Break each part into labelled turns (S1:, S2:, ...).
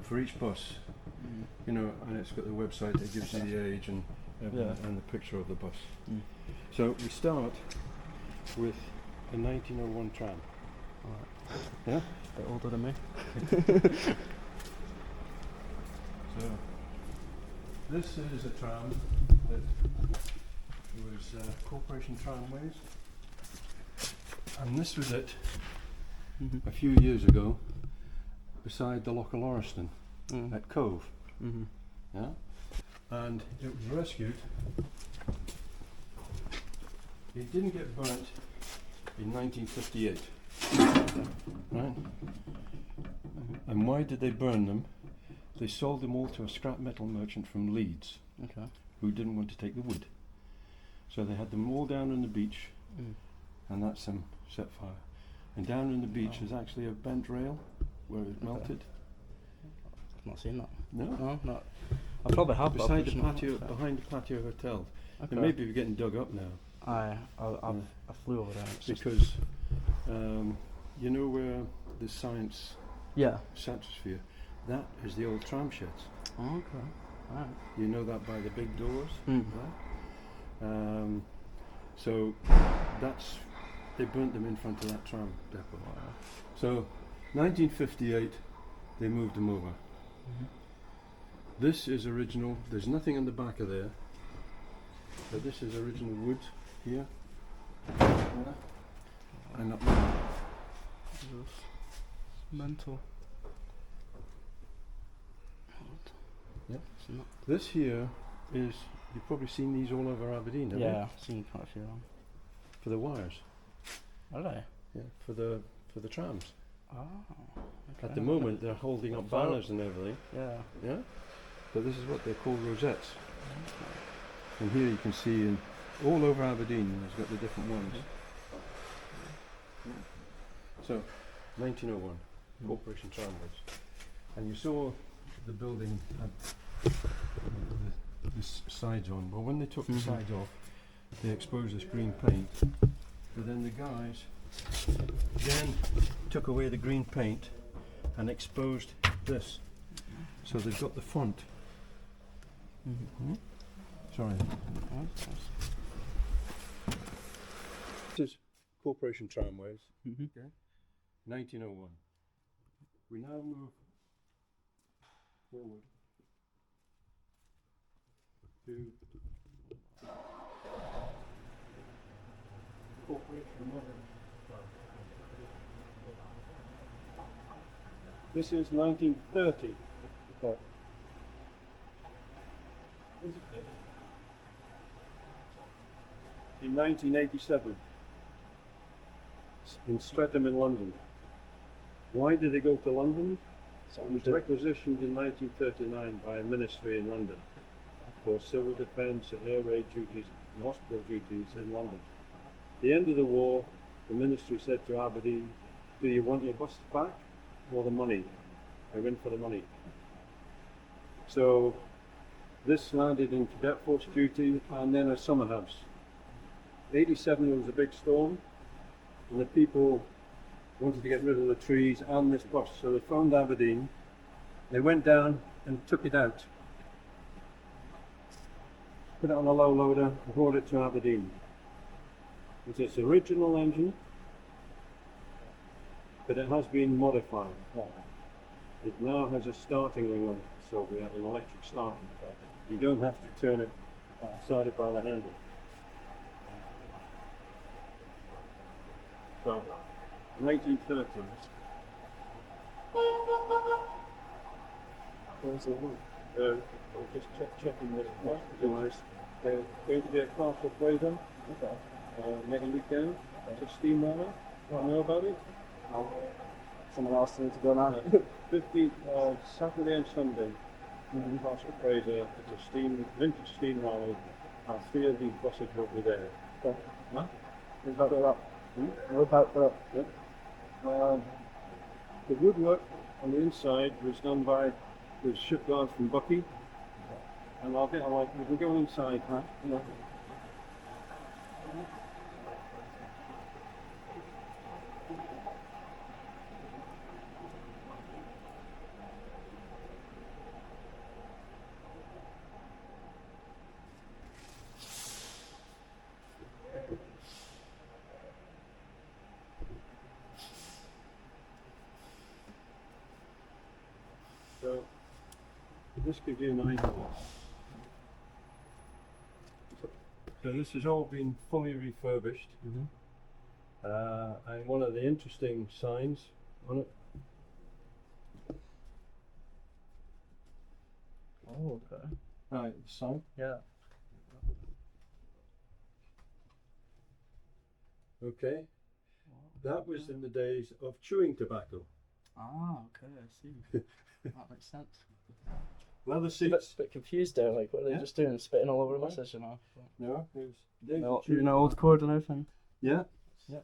S1: for each bus, you know, and it's got the website that gives you the age and and the picture of the bus. So we start with a 1901 tram.
S2: Alright.
S1: Yeah?
S2: A bit older than me.
S1: So this is a tram that was Corporation Tramways, and this was it a few years ago beside the Loch of Lauriston at Cove. Yeah? And it was rescued. It didn't get burnt in 1958. Right? And why did they burn them? They sold them all to a scrap metal merchant from Leeds, who didn't want to take the wood. So they had them all down on the beach, and that's them set fire. And down on the beach is actually a bent rail where it melted.
S2: I've not seen that.
S1: No?
S2: No, not. I probably have.
S1: Beside the patio, behind the patio hotel.
S2: Okay.
S1: It may be getting dug up now.
S2: I flew over there.
S1: Because you know where the science stratosphere, that is the old tram sheds.
S2: Oh, okay. Right.
S1: You know that by the big doors. Right? So that's, they burnt them in front of that tram depot. So 1958 they moved them over. This is original. There's nothing on the back of there, but this is original wood here and up there.
S2: Mental.
S1: Yep. This here is, you've probably seen these all over Aberdeen, haven't you?
S2: Yeah, I've seen quite a few of them.
S1: For the wires.
S2: Are they?
S1: Yeah, for the trams.
S2: Oh. Okay.
S1: At the moment they're holding up banners and everything.
S2: Yeah.
S1: Yeah? But this is what they're called, rosettes. And here you can see in all over Aberdeen there's got the different ones. So 1901, Corporation Tramways. And you saw the building had the sides on. Well, when they took the sides off, they exposed this green paint. But then the guys then took away the green paint and exposed this. So they've got the font. Sorry. This is Corporation Tramways. Okay. 1901. We now move forward to Corporation Modern. This is 1930. Okay. In 1987, in Streatham in London. Why did they go to London? It was requisitioned in 1939 by a ministry in London for civil defence and air raid duties and hospital duties in London. At the end of the war, the ministry said to Aberdeen, do you want your bus back or the money? I went for the money. So this landed in Cadet Force duty and then a summer house. 87 there was a big storm and the people wanted to get rid of the trees and this bus, so they phoned Aberdeen. They went down and took it out, put it on a low loader and brought it to Aberdeen. It's its original engine, but it has been modified. It now has a starting ring on it, so we have an electric starting. You don't have to turn it sided by the handle. So 1930s. Where's the one? Just checking this device. There's going to be a car for Braden. Make a look down. It's a steam runner. Know about it?
S2: No. Someone else needs to go now.
S1: 15th Saturday and Sunday. Castle Fraser. It's a vintage steam rally. And 3 of these buses will be there.
S2: Okay.
S1: Huh?
S2: We're about to up. We're about to up.
S1: Yep. The woodwork on the inside was done by the shipyard from Bucky. And I'll get we can go inside, huh? Yeah. this gives you an idea. So this has all been fully refurbished. And one of the interesting signs on it.
S2: Oh, okay.
S1: Right, the sign.
S2: Yeah.
S1: Okay. That was in the days of chewing tobacco.
S2: Ah, okay, I see. That makes sense.
S1: Leather
S2: A
S1: seats.
S2: bit confused there, like, what are they
S1: Yeah.
S2: just doing? Spitting all over the buses, you know?
S1: No, it was
S2: No,
S1: chewing
S2: old
S1: tobacco.
S2: cord and everything.
S1: Yeah. Yeah.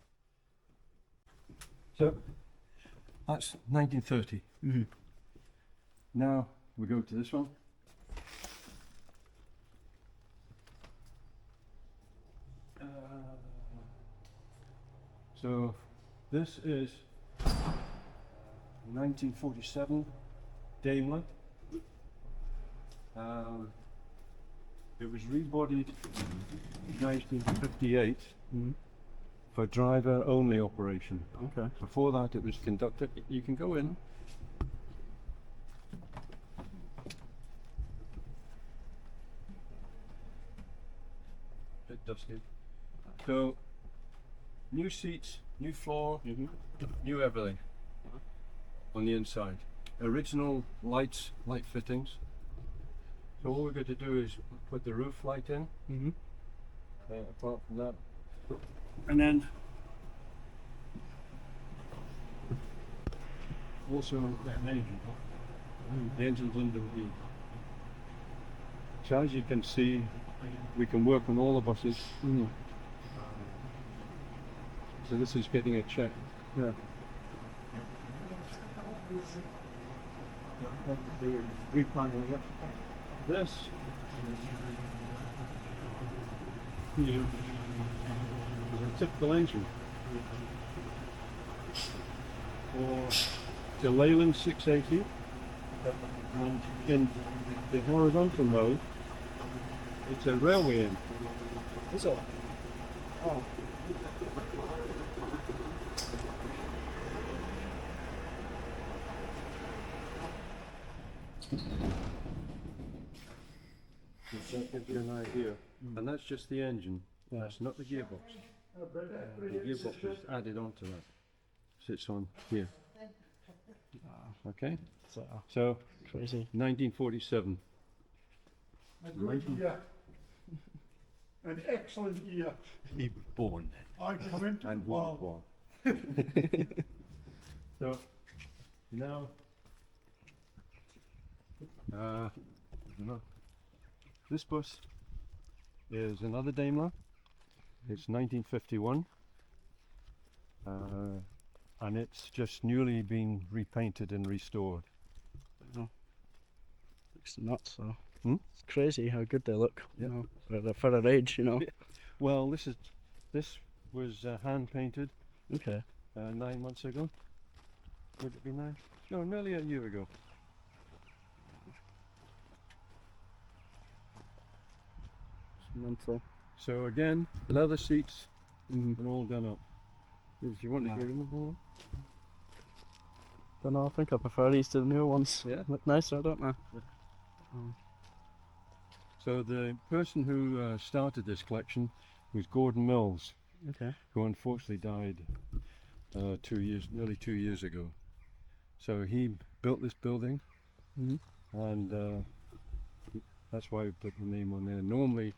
S1: So that's 1930. Now we go to this one. So this is 1947 Daimler. It was rebodied in 1958 for driver only operation.
S2: Okay.
S1: Before that it was conductor. You can go in. Bit dusty. So new seats, new floor, new everything on the inside. Original lights, light fittings. So all we're going to do is put the roof light in. Apart from that, and then also an engine. The engine's under the. So as you can see, we can work on all the buses. So this is getting a check.
S2: Yeah.
S1: This is a typical engine for the Leyland 680, and in the horizontal mode it's a railway engine.
S2: Is it? Oh.
S1: That gives you an idea. And that's just the engine. That's not the gearbox. The gearbox is added onto that. Sits on here. Okay? So,
S2: Crazy.
S1: 1947.
S3: An excellent year.
S1: He was born
S3: I come into
S1: and
S3: the
S1: was
S3: world.
S1: born. So, now, this bus is another Daimler. It's 1951, and it's just newly been repainted and restored.
S2: Looks nuts, though.
S1: It's
S2: crazy how good they look.
S1: Yeah.
S2: You know, for their age, you know.
S1: Well, this was hand painted
S2: Okay.
S1: 9 months ago. Would it be 9? No, nearly a year ago.
S2: It's mental.
S1: So again, leather seats and all done up. If you want to hear them more.
S2: Don't know, I think I prefer these to the newer ones.
S1: Yeah.
S2: Look nicer, don't they?
S1: So the person who started this collection was Gordon Mills,
S2: Okay.
S1: who unfortunately died nearly 2 years ago. So he built this building, and that's why we put the name on there. Normally,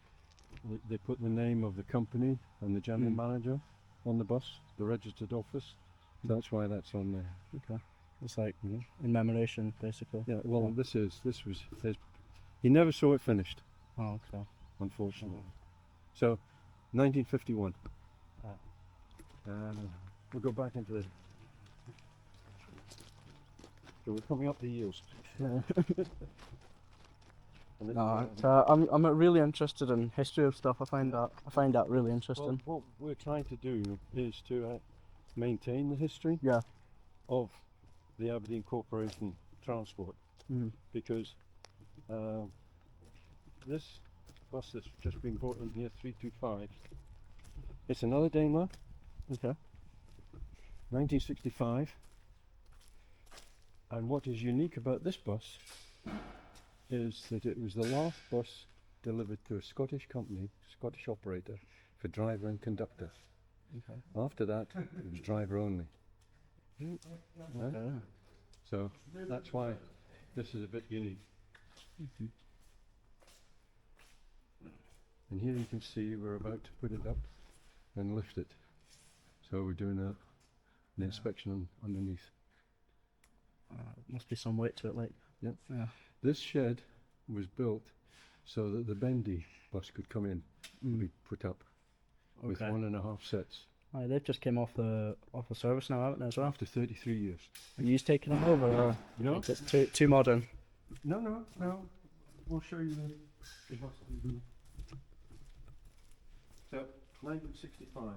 S1: they put the name of the company and the general manager on the bus, the registered office. That's why that's on there.
S2: Okay. It's like in commemoration, basically.
S1: Yeah. Well, this was his. He never saw it finished,
S2: Oh, okay.
S1: unfortunately. So, 1951. We'll go back into the. So we're coming up the yields.
S2: Yeah.
S1: And this
S2: No,
S1: is-
S2: I'm really interested in history of stuff. I find that really
S1: Well,
S2: interesting.
S1: what we're trying to do is to maintain the history
S2: Yeah.
S1: of the Aberdeen Corporation Transport, because this bus that's just been brought in here, 325, it's another Daimler,
S2: Okay.
S1: 1965, and what is unique about this bus is that it was the last bus delivered to a Scottish company, Scottish operator, for driver and conductor.
S2: Okay.
S1: After that, it was driver only. Right?
S2: Okay.
S1: So that's why this is a bit unique. And here you can see we're about to put it up and lift it. So we're doing an inspection underneath.
S2: Must be some weight to it, like.
S1: Yep.
S2: Yeah.
S1: This shed was built so that the bendy bus could come in and be put up with
S2: Okay.
S1: 1.5 sets.
S2: Aye, they've just came off the service now, haven't they, as well?
S1: After 33 years.
S2: Are you taking them over, or
S1: You know?
S2: is it too modern?
S1: No. We'll show you the bus. So, 1965.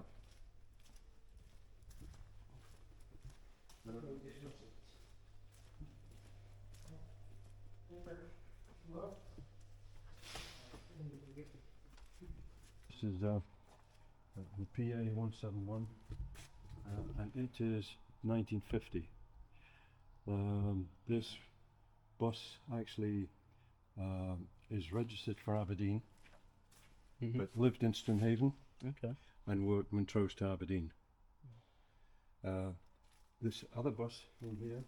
S1: This is the PA 171, and it is 1950. This bus actually is registered for Aberdeen, but lived in Stonehaven
S2: Okay.
S1: and worked Montrose to Aberdeen. This other bus in here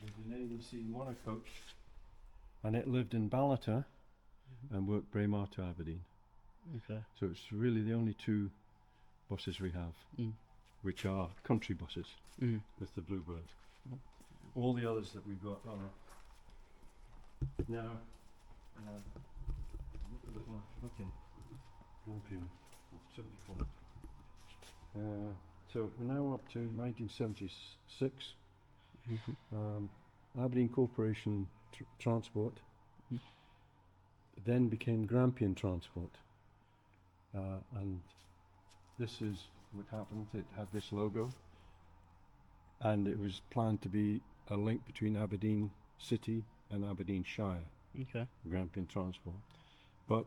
S1: is an ABC monocoach, and it lived in Ballater and worked Braemar to Aberdeen.
S2: Okay.
S1: So it's really the only two buses we have, which are country buses with the Bluebird. All the others that we've got are now. Okay. Grampian, 74. So we're now up to 1976. Aberdeen Corporation Transport then became Grampian Transport, and this is what happened. It had this logo, and it was planned to be a link between Aberdeen City and Aberdeenshire,
S2: Okay.
S1: Grampian Transport. But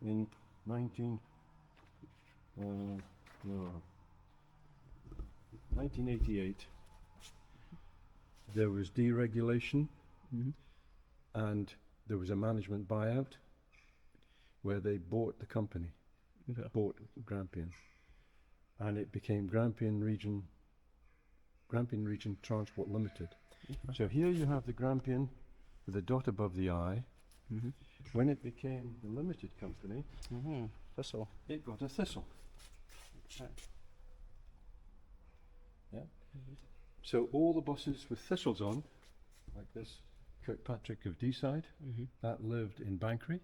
S1: in 1988, there was deregulation, and there was a management buyout where they bought the company, bought Grampian, and it became Grampian Region Transport Limited. So here you have the Grampian with a dot above the I. When it became the limited company,
S2: Thistle.
S1: it got a thistle.
S2: Okay.
S1: Yeah. So all the buses with thistles on, like this Kirkpatrick of Deeside, that lived in Bankery,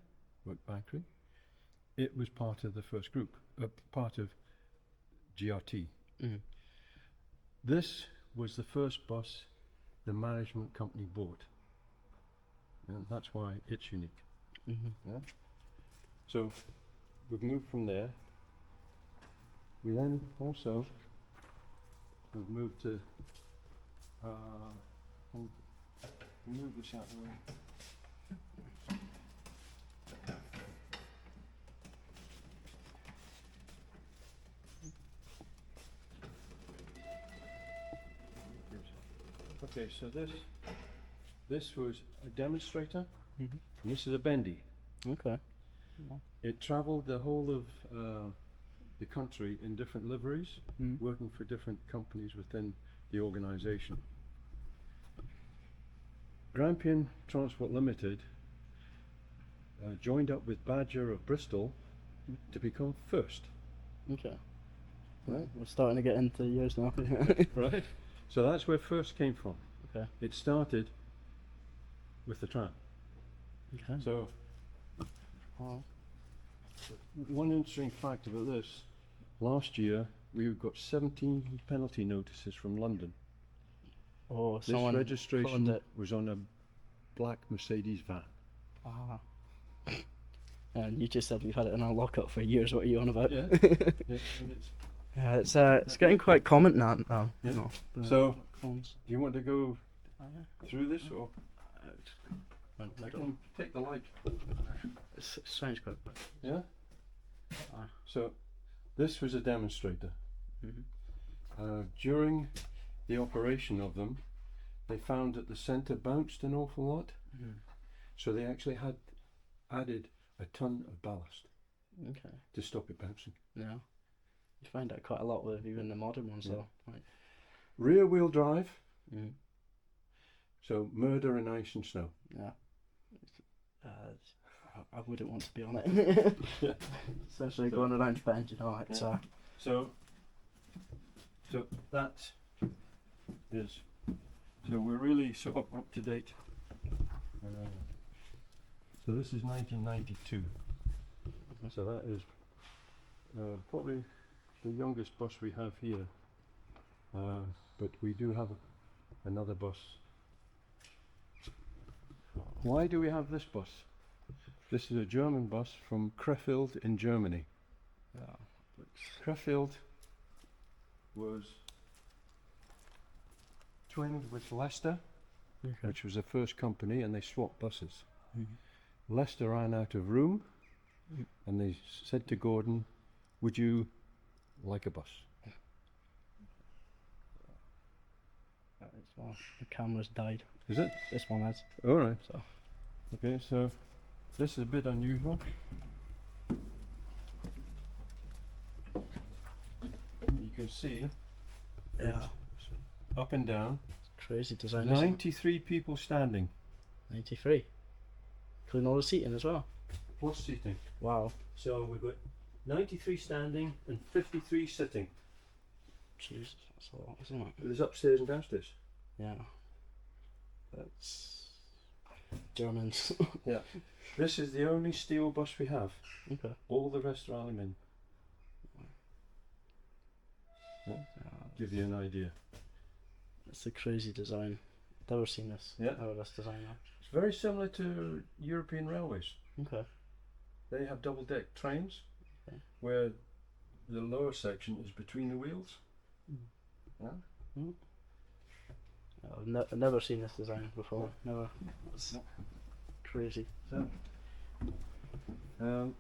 S1: worked Bankery. It was part of the first group, part of GRT. This was the first bus the management company bought, and that's why it's unique. Yeah? So we've moved from there. We then also have moved to move this out of the way. Okay, so this was a demonstrator, and this is a bendy.
S2: Okay.
S1: It travelled the whole of the country in different liveries, working for different companies within the organisation. Grampian Transport Limited joined up with Badger of Bristol to become first.
S2: Okay.
S1: Right.
S2: We're starting to get into years now.
S1: Right. So that's where first came from.
S2: Okay.
S1: It started with the tram.
S2: Okay.
S1: So one interesting fact about this, last year we got 17 penalty notices from London.
S2: Oh,
S1: This
S2: someone
S1: registration
S2: phoned it.
S1: was on a black Mercedes van.
S2: Ah. And you just said we've had it in our lockup for years. What are you on about?
S1: Yeah. And
S2: It's getting quite common now.
S1: Yeah.
S2: You know,
S1: So,
S2: phones.
S1: do you want to go through this, or
S2: I
S1: I
S2: don't-
S1: can take the light?
S2: It sounds quite.
S1: Yeah.
S2: Ah.
S1: So, this was a demonstrator. During the operation of them, they found that the centre bounced an awful lot,
S2: Mm.
S1: so they actually had added a ton of ballast
S2: Okay.
S1: to stop it bouncing.
S2: Yeah. You find that quite a lot with even the modern ones,
S1: Yeah.
S2: though. Like,
S1: Rear wheel drive,
S2: mm.
S1: so murder in ice and snow.
S2: Yeah. I wouldn't want to be on it.
S1: Yeah.
S2: Especially
S1: So-
S2: going around bend, you know. It's
S1: So that is, so we're really sort of up to date. So this is 1992. So that is probably the youngest bus we have here. But we do have another bus. Why do we have this bus? This is a German bus from Krefeld in Germany.
S2: yeah.
S1: Krefeld was twinned with Leicester,
S2: Okay.
S1: which was the first company, and they swapped buses.
S2: Mhm.
S1: Leicester ran out of room, and they said to Gordon, "Would you like a bus?"
S2: Well, the camera's died.
S1: Is it?
S2: This one has.
S1: All right.
S2: So.
S1: Okay, so this is a bit unusual. You can see
S2: Yeah.
S1: up and down.
S2: Crazy design. isn't it?
S1: 93 people standing,
S2: 93. Including all the seating as well.
S1: plus seating.
S2: Wow.
S1: So we've got 93 standing and 53 sitting.
S2: Jesus, that's a lot, isn't it?
S1: There's upstairs and downstairs.
S2: Yeah. That's Germans.
S1: Yeah. This is the only steel bus we have.
S2: Okay.
S1: All the rest are aluminium.
S2: Yeah,
S1: Give you an idea.
S2: it's a crazy design. Never seen this.
S1: Yeah.
S2: Never this design.
S1: It's very similar to European railways.
S2: Okay.
S1: They have double deck trains
S2: Okay.
S1: where the lower section is between the wheels. Yeah?
S2: I've never seen this design before. Never. It's crazy.
S1: So, so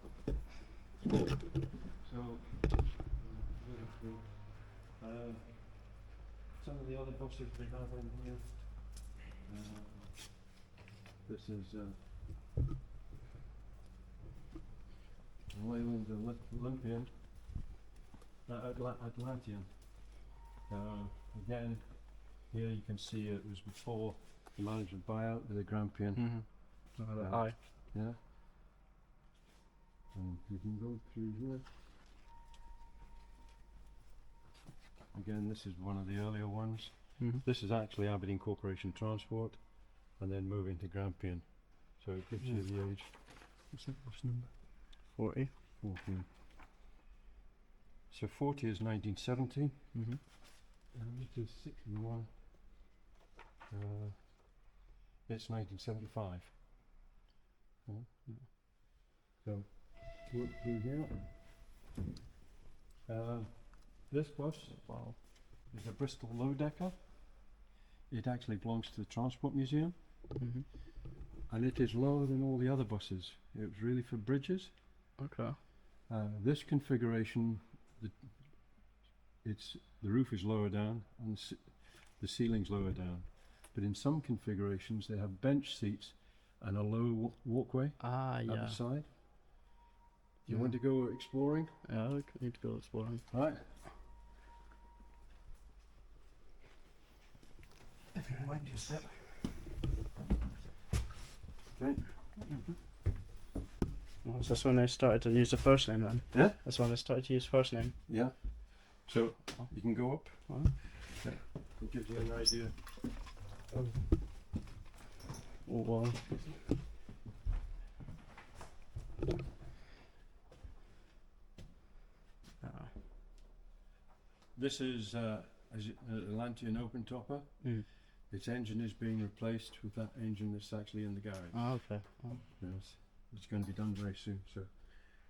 S1: some of the other buses we have in here. This is Leyland Olympian, Atlantean. Again, here you can see it was before the management buyout with the Grampian.
S2: Mm-hmm.
S1: Yeah.
S2: Aye.
S1: Yeah. And you can go through here. Again, this is one of the earlier ones.
S2: Mm-hmm.
S1: This is actually Aberdeen Corporation Transport, and then moving to Grampian. So it gives you the age. What's that bus number?
S2: 40.
S1: 14. So 40 is 1970.
S2: Mm-hmm.
S1: This is 61. It's 1975. Yeah. So, work through here. This bus is a Bristol low decker. It actually belongs to the Transport Museum,
S2: Mm-hmm.
S1: and it is lower than all the other buses. It was really for bridges.
S2: Okay.
S1: This configuration, the roof is lower down and the ceiling's lower down. But in some configurations, they have bench seats and a low walkway
S2: Ah,
S1: at
S2: yeah.
S1: the side. Do you
S2: Yeah.
S1: want to go exploring?
S2: Yeah, we need to go exploring.
S1: Right. If you mind your step. Okay.
S2: Oh, so that's when they started to use the first name then?
S1: Yeah?
S2: That's when they started to use first name.
S1: Yeah. So you can go up.
S2: Oh.
S1: Yeah. It gives you an idea.
S2: Oh, wow.
S1: This is Atlantean open topper.
S2: Mm.
S1: Its engine is being replaced with that engine that's actually in the garage.
S2: Oh, okay. Oh.
S1: Yes, it's going to be done very soon. So,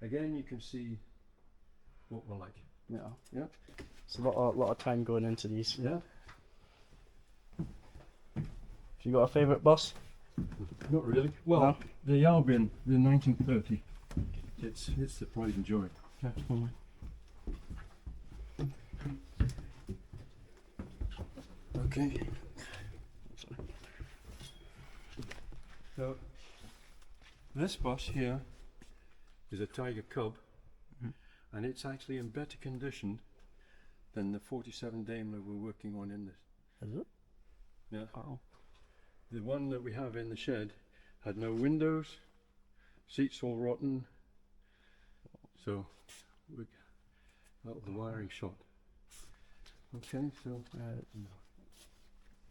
S1: again, you can see what we're like.
S2: Yeah.
S1: Yeah.
S2: It's a lot of time going into these.
S1: Yeah.
S2: Have you got a favourite bus?
S1: Not really. Well,
S2: No?
S1: the Albion, the 1930. It's the pride and joy.
S2: Definitely.
S1: Okay.
S2: Sorry.
S1: So this bus here is a Tiger Cub, and it's actually in better condition than the 47 Daimler we're working on in this.
S2: Is it?
S1: Yeah.
S2: Oh.
S1: The one that we have in the shed had no windows, seats all rotten, so we got the wiring shot. Okay, so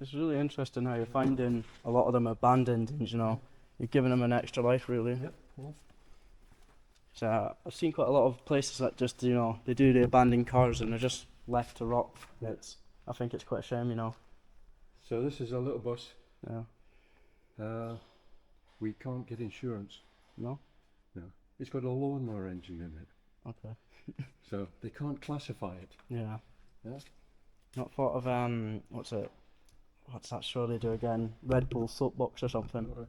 S2: It's really interesting how you're finding a lot of them abandoned, and you know, you're giving them an extra life, really.
S1: yep, yeah.
S2: So I've seen quite a lot of places that just, you know, they do the abandoned cars and they're just left to rot. I think it's quite a shame, you know.
S1: So this is a little bus.
S2: Yeah.
S1: We can't get insurance.
S2: No?
S1: No. It's got a lawnmower engine in it.
S2: Okay.
S1: So they can't classify it.
S2: Yeah.
S1: Yeah.
S2: Not thought of what's that show they do again? Red Bull Soapbox or something.
S1: All right.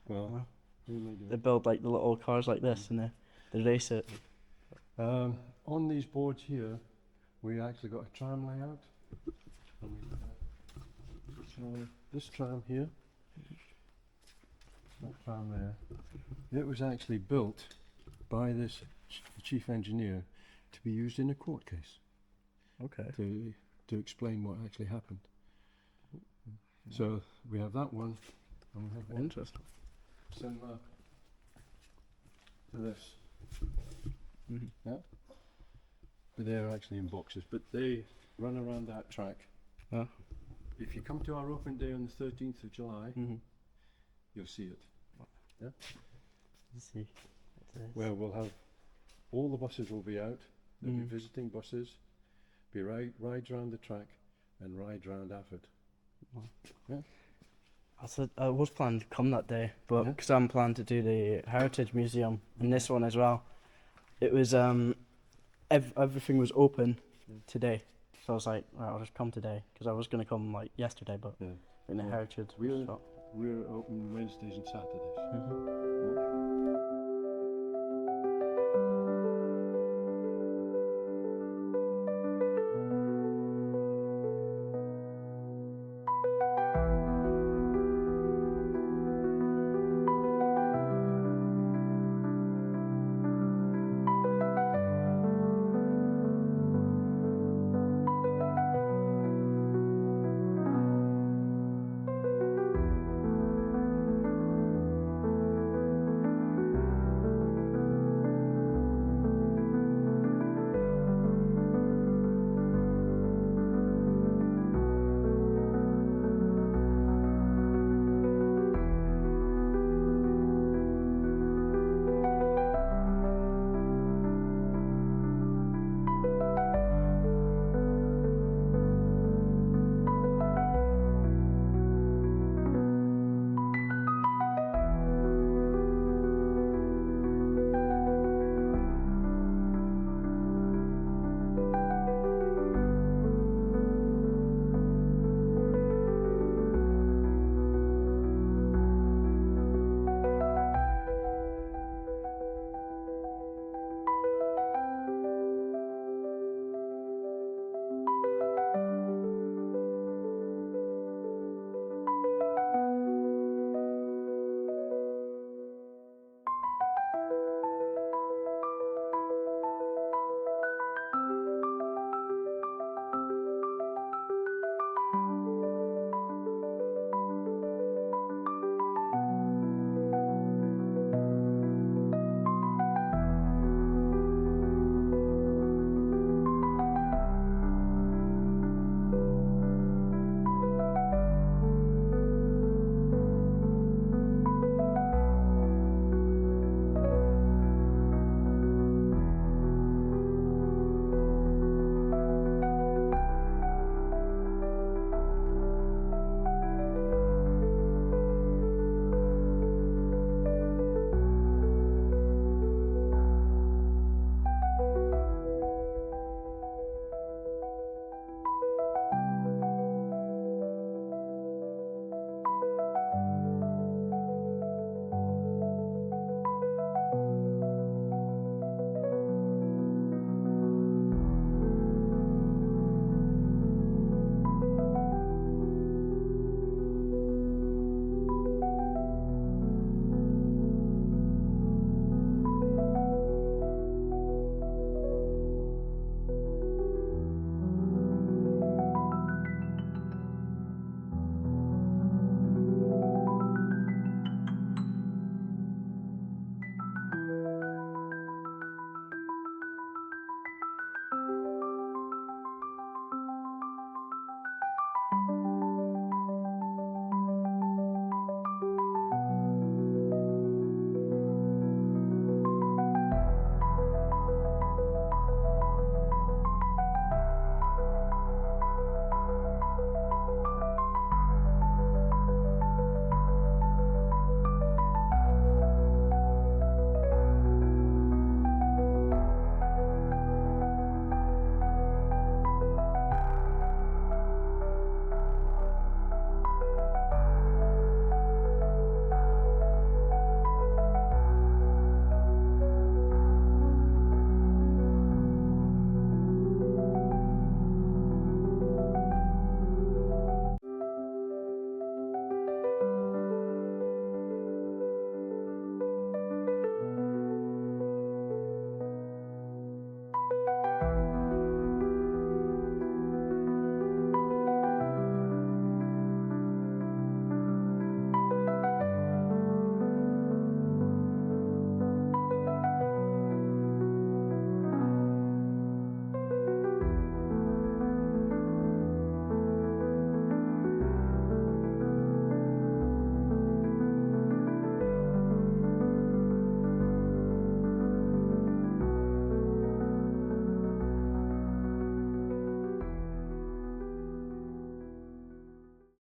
S1: Well, we may do
S2: They
S1: it.
S2: build like the little cars like this and they race it.
S1: On these boards here, we actually got a tram layout. So this tram here, that tram there, it was actually built by this chief engineer to be used in a court case
S2: Okay.
S1: to explain what actually happened. So we have that one, and we have one
S2: Interesting.
S1: similar to this.
S2: Mhm.
S1: Yeah, but they're actually in boxes, but they run around that track.
S2: Yeah.
S1: If you come to our open day on the 13th of July, you'll see it. Yeah,
S2: Let's see.
S1: where we'll have all the buses will be out. There'll be visiting buses, be rides around the track, and rides around Alford.
S2: I was planning to come that day, but
S1: Yeah.
S2: because I'm planning to do the Heritage Museum and this one as well, it was everything was open today, so I was like, right, I'll just come today because I was gonna come like yesterday, but
S1: Yeah.
S2: in the
S1: Well,
S2: Heritage
S1: we're-
S2: shop.
S1: We're open Wednesdays and Saturdays.
S2: Mhm.